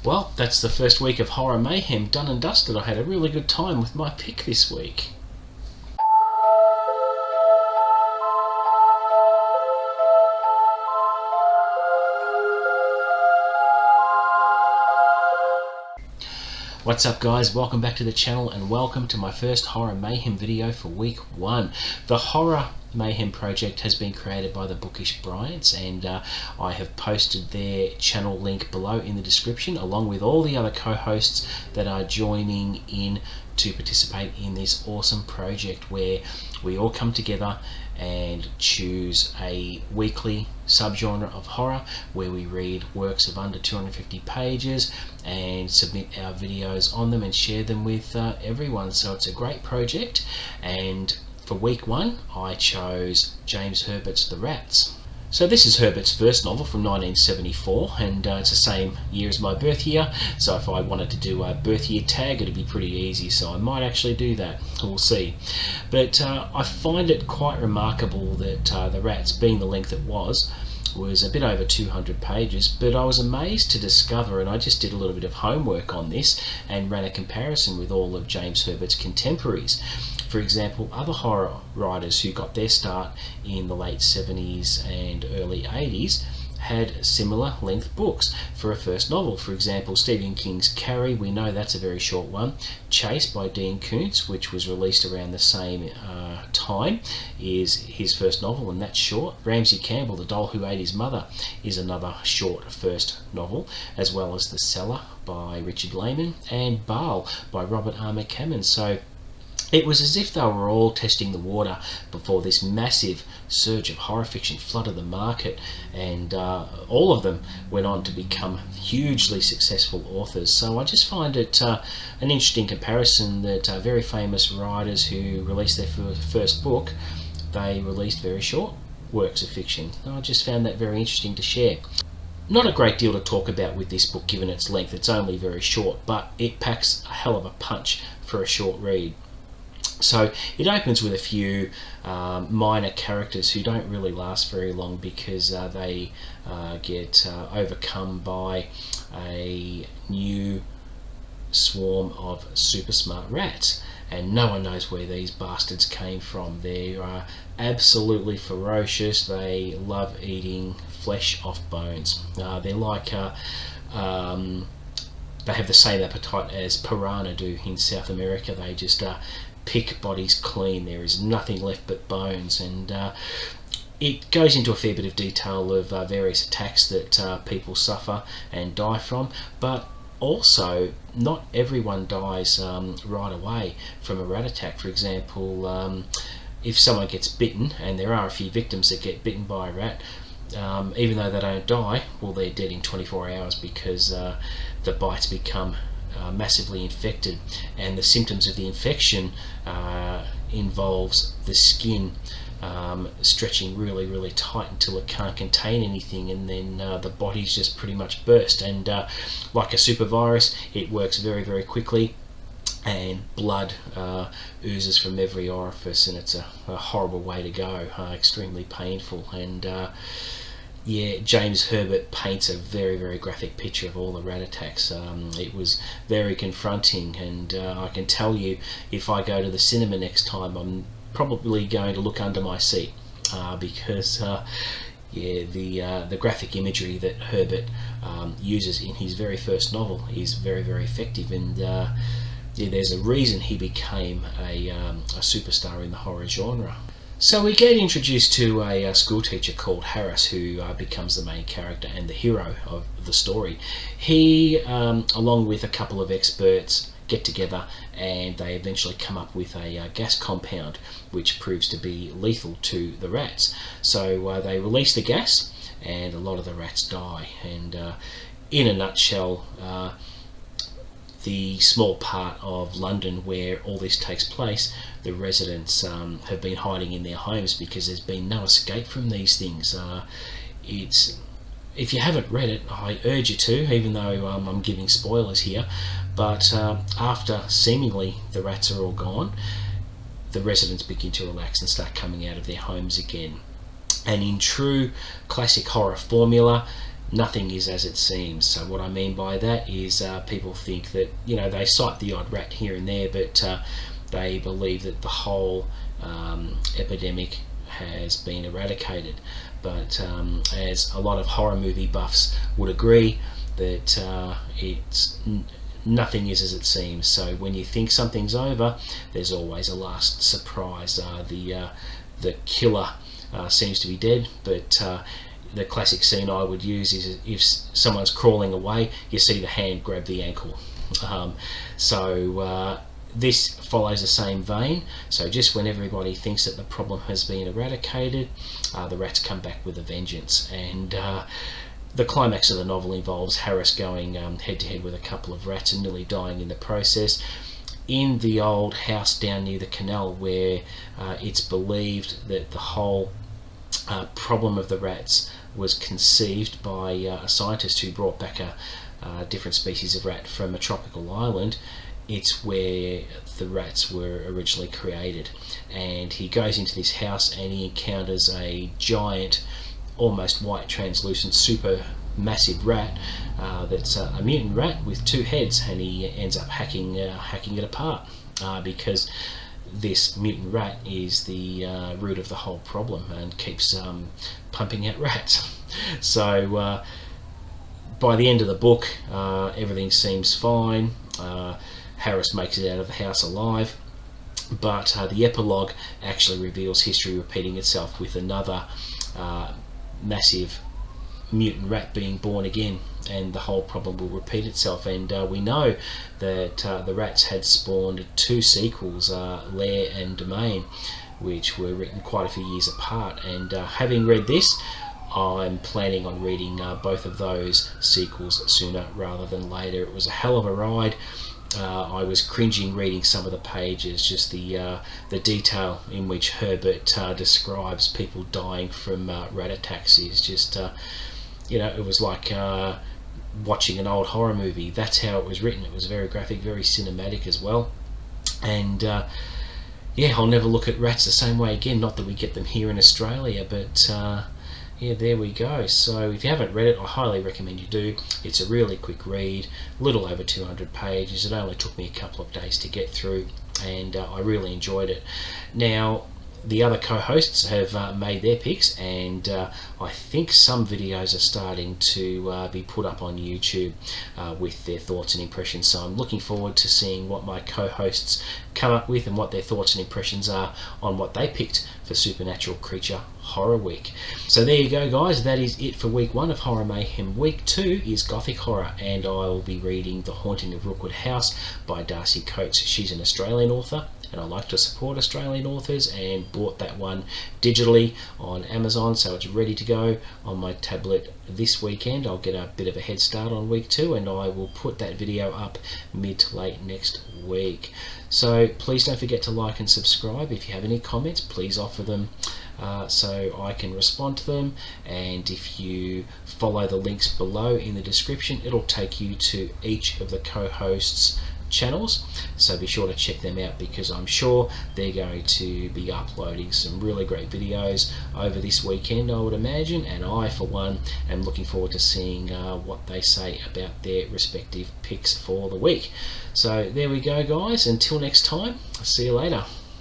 Well, that's the first week of Horror Mayhem done and dusted. I had a really good time with my pick this week. What's up guys, welcome back to the channel and welcome to my first Horror Mayhem video for week 1. The Horror Mayhem project has been created by the Bookish Bryants, and I have posted their channel link below in the description, along with all the other co-hosts that are joining in to participate in this awesome project where we all come together and choose a weekly subgenre of horror where we read works of under 250 pages and submit our videos on them and share them with everyone. So it's a great project, and for week 1 I chose James Herbert's The Rats. So this is Herbert's first novel from 1974, and it's the same year as my birth year, so if I wanted to do a birth year tag it'd be pretty easy, so I might actually do that, we'll see. But I find it quite remarkable that The Rats, being the length it was a bit over 200 pages, but I was amazed to discover, and I just did a little bit of homework on this and ran a comparison with all of James Herbert's contemporaries. For example, other horror writers who got their start in the late 70s and early 80s had similar length books for a first novel. For example, Stephen King's Carrie, we know that's a very short one. Chase by Dean Koontz, which was released around the same time, is his first novel, and that's short. Ramsey Campbell, The Doll Who Ate His Mother, is another short first novel, as well as The Cellar by Richard Lehman and Baal by Robert R. McCammon. So it was as if they were all testing the water before this massive surge of horror fiction flooded the market, and all of them went on to become hugely successful authors. So I just find it an interesting comparison that very famous writers who released their first book, they released very short works of fiction. I just found that very interesting to share. Not a great deal to talk about with this book given its length, it's only very short, but it packs a hell of a punch for a short read. So it opens with a few minor characters who don't really last very long because they get overcome by a new swarm of super smart rats, and no one knows where these bastards came from. They are absolutely ferocious. They love eating flesh off bones. They're like they have the same appetite as piranha do in South America. They just pick bodies clean. There is nothing left but bones, and it goes into a fair bit of detail of various attacks that people suffer and die from, but also not everyone dies right away from a rat attack. For example, if someone gets bitten, and there are a few victims that get bitten by a rat, even though they don't die, well, they're dead in 24 hours because the bites become massively infected, and the symptoms of the infection involves the skin stretching really tight until it can't contain anything, and then the body's just pretty much burst, and like a super virus, it works very quickly, and blood oozes from every orifice, and it's a horrible way to go, extremely painful. And yeah, James Herbert paints a very graphic picture of all the rat attacks. It was very confronting, and I can tell you, if I go to the cinema next time, I'm probably going to look under my seat because yeah, the graphic imagery that Herbert uses in his very first novel is very effective, and yeah, there's a reason he became a superstar in the horror genre. So we get introduced to a school teacher called Harris, who becomes the main character and the hero of the story. He, along with a couple of experts, get together and they eventually come up with a gas compound which proves to be lethal to the rats. So they release the gas and a lot of the rats die, and in a nutshell, the small part of London where all this takes place, the residents have been hiding in their homes because there's been no escape from these things. If you haven't read it, I urge you to, even though I'm giving spoilers here, but after seemingly the rats are all gone, the residents begin to relax and start coming out of their homes again. And in true classic horror formula, nothing is as it seems. So what I mean by that is people think that, you know, they cite the odd rat here and there, but they believe that the whole epidemic has been eradicated. But as a lot of horror movie buffs would agree, that nothing is as it seems. So when you think something's over, there's always a last surprise. The killer seems to be dead, but the classic scene I would use is if someone's crawling away, you see the hand grab the ankle. This follows the same vein. So just when everybody thinks that the problem has been eradicated, the rats come back with a vengeance. And the climax of the novel involves Harris going head to head with a couple of rats and nearly dying in the process, in the old house down near the canal, where it's believed that the whole problem of the rats was conceived by a scientist who brought back a different species of rat from a tropical island. It's where the rats were originally created, and he goes into this house and he encounters a giant, almost white, translucent, super massive rat that's a mutant rat with 2 heads, and he ends up hacking it apart because this mutant rat is the root of the whole problem and keeps pumping out rats. So by the end of the book, everything seems fine. Harris makes it out of the house alive, but the epilogue actually reveals history repeating itself, with another massive mutant rat being born again, and the whole problem will repeat itself. And we know that the rats had spawned 2 sequels, Lair and Domain, which were written quite a few years apart. And having read this, I'm planning on reading both of those sequels sooner rather than later. It was a hell of a ride. I was cringing reading some of the pages, just the detail in which Herbert describes people dying from rat attacks is just, you know, it was like watching an old horror movie. That's how it was written. It was very graphic, very cinematic as well. And yeah, I'll never look at rats the same way again. Not that we get them here in Australia, but yeah, there we go. So if you haven't read it, I highly recommend you do. It's a really quick read, a little over 200 pages. It only took me a couple of days to get through, and I really enjoyed it. Now, the other co-hosts have made their picks, and I think some videos are starting to be put up on YouTube with their thoughts and impressions. So I'm looking forward to seeing what my co-hosts come up with and what their thoughts and impressions are on what they picked for Supernatural Creature Horror Week. So there you go, guys. That is it for week 1 of Horror Mayhem. Week 2 is Gothic Horror, and I will be reading The Haunting of Rookwood House by Darcy Coates. She's an Australian author, and I like to support Australian authors, and bought that one digitally on Amazon, so it's ready to go on my tablet this weekend. I'll get a bit of a head start on week 2, and I will put that video up mid to late next week. So please don't forget to like and subscribe. If you have any comments, please offer them so I can respond to them, and if you follow the links below in the description, it'll take you to each of the co-hosts' channels, so be sure to check them out, because I'm sure they're going to be uploading some really great videos over this weekend, I would imagine, and I for one am looking forward to seeing what they say about their respective picks for the week. So there we go, guys. Until next time, see you later.